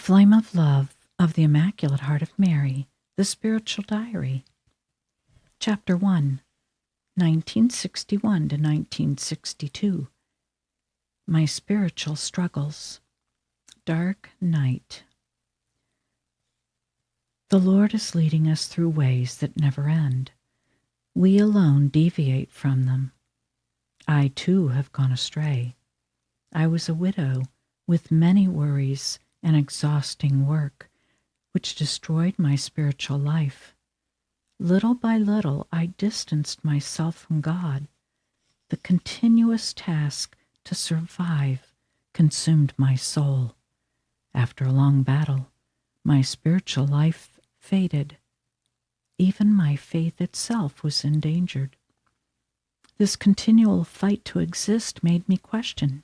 Flame of Love of the Immaculate Heart of Mary, the Spiritual Diary. Chapter 1, 1961 to 1962. My Spiritual Struggles. Dark Night. The Lord is leading us through ways that never end. We alone deviate from them. I, too, have gone astray. I was a widow with many worries and exhausting work, which destroyed my spiritual life. Little by little, I distanced myself from God. The continuous task to survive consumed my soul. After a long battle, my spiritual life faded. Even my faith itself was endangered. This continual fight to exist made me question.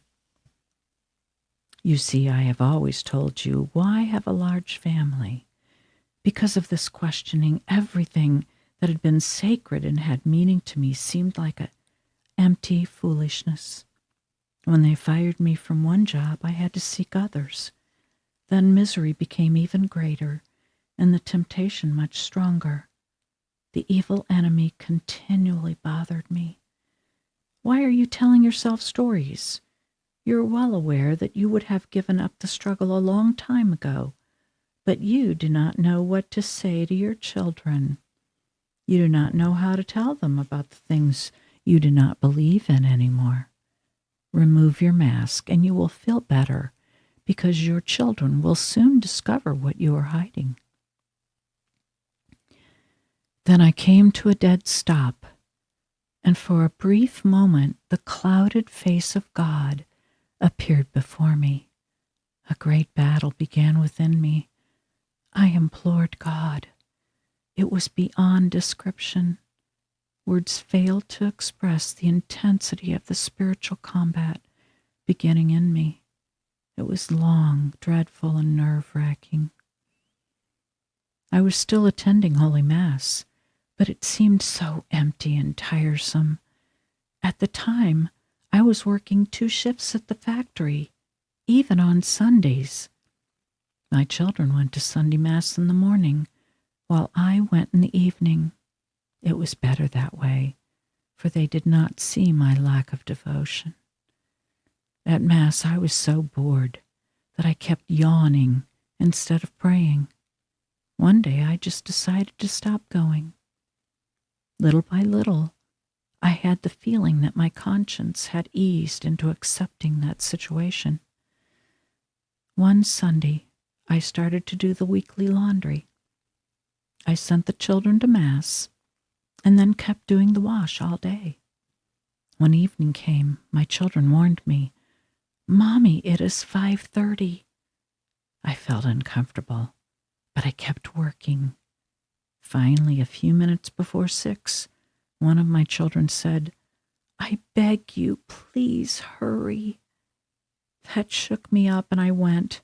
You see, I have always told you, why have a large family? Because of this questioning, everything that had been sacred and had meaning to me seemed like an empty foolishness. When they fired me from one job, I had to seek others. Then misery became even greater, and the temptation much stronger. The evil enemy continually bothered me. Why are you telling yourself stories? You're well aware that you would have given up the struggle a long time ago, but you do not know what to say to your children. You do not know how to tell them about the things you do not believe in anymore. Remove your mask and you will feel better, because your children will soon discover what you are hiding. Then I came to a dead stop, and for a brief moment the clouded face of God appeared before me. A great battle began within me. I implored God. It was beyond description. Words failed to express the intensity of the spiritual combat beginning in me. It was long, dreadful, and nerve-wracking. I was still attending Holy Mass, but it seemed so empty and tiresome. At the time, I was working 2 shifts at the factory, even on Sundays. My children went to Sunday Mass in the morning, while I went in the evening. It was better that way, for they did not see my lack of devotion. At Mass, I was so bored that I kept yawning instead of praying. One day, I just decided to stop going. Little by little, I had the feeling that my conscience had eased into accepting that situation. One Sunday, I started to do the weekly laundry. I sent the children to Mass and then kept doing the wash all day. When evening came, my children warned me, "Mommy, it is 5:30. I felt uncomfortable, but I kept working. Finally, a few minutes before 6, one of my children said, "I beg you, please hurry." That shook me up and I went.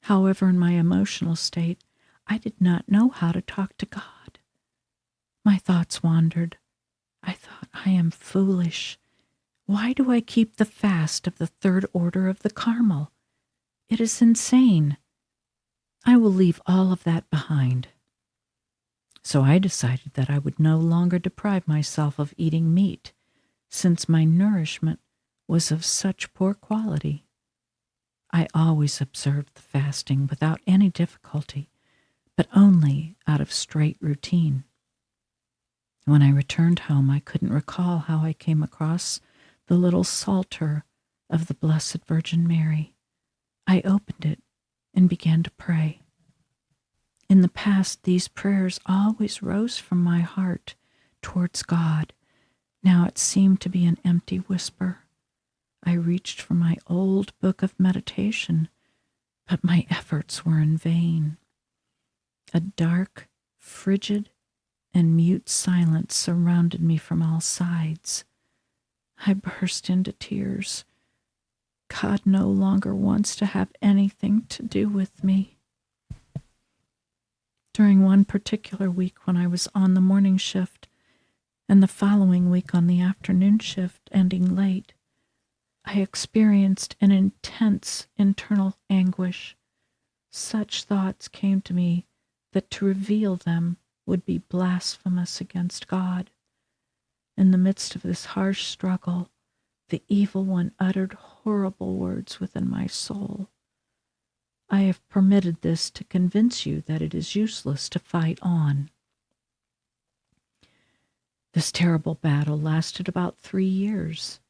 However, in my emotional state, I did not know how to talk to God. My thoughts wandered. I thought, I am foolish. Why do I keep the fast of the 3rd order of the Carmel? It is insane. I will leave all of that behind. So I decided that I would no longer deprive myself of eating meat, since my nourishment was of such poor quality. I always observed the fasting without any difficulty, but only out of straight routine. When I returned home, I couldn't recall how I came across the little Psalter of the Blessed Virgin Mary. I opened it and began to pray. In the past, these prayers always rose from my heart towards God. Now it seemed to be an empty whisper. I reached for my old book of meditation, but my efforts were in vain. A dark, frigid, and mute silence surrounded me from all sides. I burst into tears. God no longer wants to have anything to do with me. During one particular week when I was on the morning shift, and the following week on the afternoon shift ending late, I experienced an intense internal anguish. Such thoughts came to me that to reveal them would be blasphemous against God. In the midst of this harsh struggle, the evil one uttered horrible words within my soul. I have permitted this to convince you that it is useless to fight on. This terrible battle lasted about 3 years,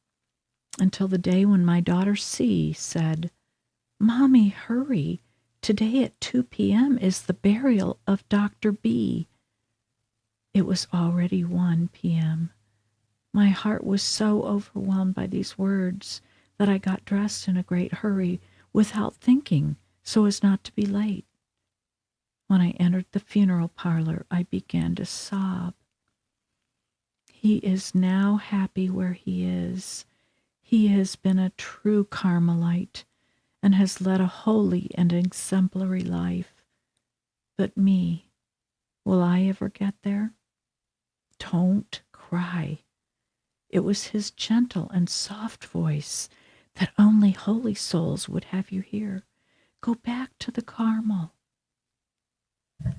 until the day when my daughter C said, "Mommy, hurry. Today at 2 p.m. is the burial of Dr. B." It was already 1 p.m. My heart was so overwhelmed by these words that I got dressed in a great hurry without thinking so as not to be late. When I entered the funeral parlor, I began to sob. He is now happy where he is. He has been a true Carmelite and has led a holy and exemplary life. But me, will I ever get there? Don't cry. It was his gentle and soft voice that only holy souls would have you hear. Go back to the Carmel.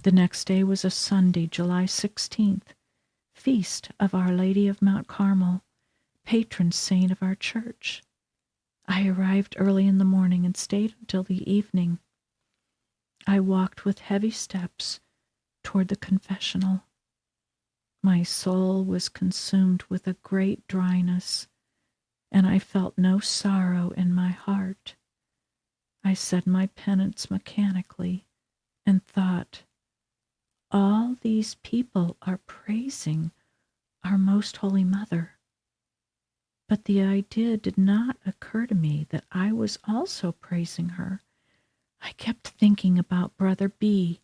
The next day was a Sunday, July 16th, feast of Our Lady of Mount Carmel, patron saint of our church. I arrived early in the morning and stayed until the evening. I walked with heavy steps toward the confessional. My soul was consumed with a great dryness, and I felt no sorrow in my heart. I said my penance mechanically and thought, all these people are praising our Most Holy Mother. But the idea did not occur to me that I was also praising her. I kept thinking about Brother B,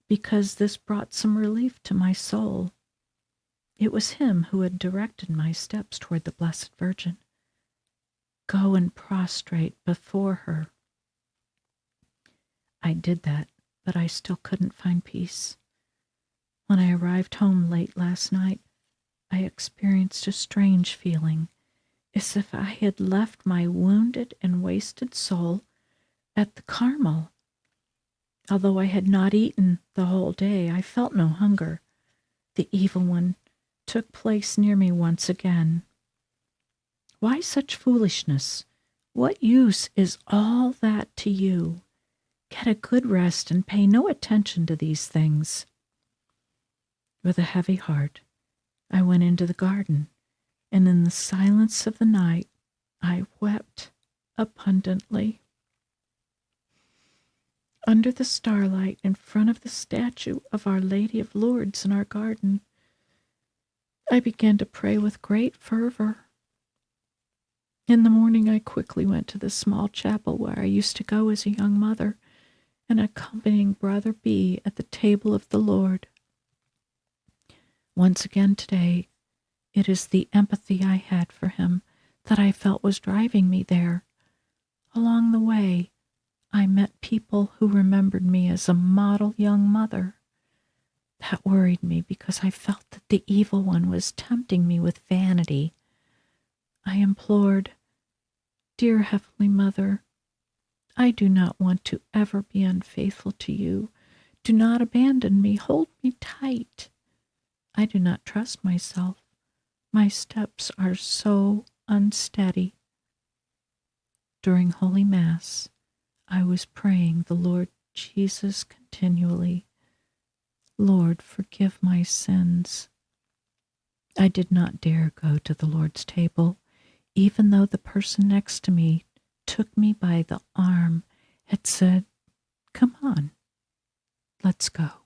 because this brought some relief to my soul. It was him who had directed my steps toward the Blessed Virgin. Go and prostrate before her. I did that, but I still couldn't find peace. When I arrived home late last night, I experienced a strange feeling, as if I had left my wounded and wasted soul at the Carmel. Although I had not eaten the whole day, I felt no hunger. The evil one took place near me once again. Why such foolishness? What use is all that to you? Get a good rest and pay no attention to these things. With a heavy heart, I went into the garden, and in the silence of the night, I wept abundantly. Under the starlight, in front of the statue of Our Lady of Lourdes in our garden, I began to pray with great fervor. In the morning, I quickly went to the small chapel where I used to go as a young mother, and accompanying Brother B at the table of the Lord. Once again today, it is the empathy I had for him that I felt was driving me there. Along the way, I met people who remembered me as a model young mother. That worried me because I felt that the evil one was tempting me with vanity. I implored, "Dear Heavenly Mother, I do not want to ever be unfaithful to you. Do not abandon me. Hold me tight. I do not trust myself. My steps are so unsteady." During Holy Mass, I was praying the Lord Jesus continually. Lord, forgive my sins. I did not dare go to the Lord's table, even though the person next to me took me by the arm and said, "Come on, let's go."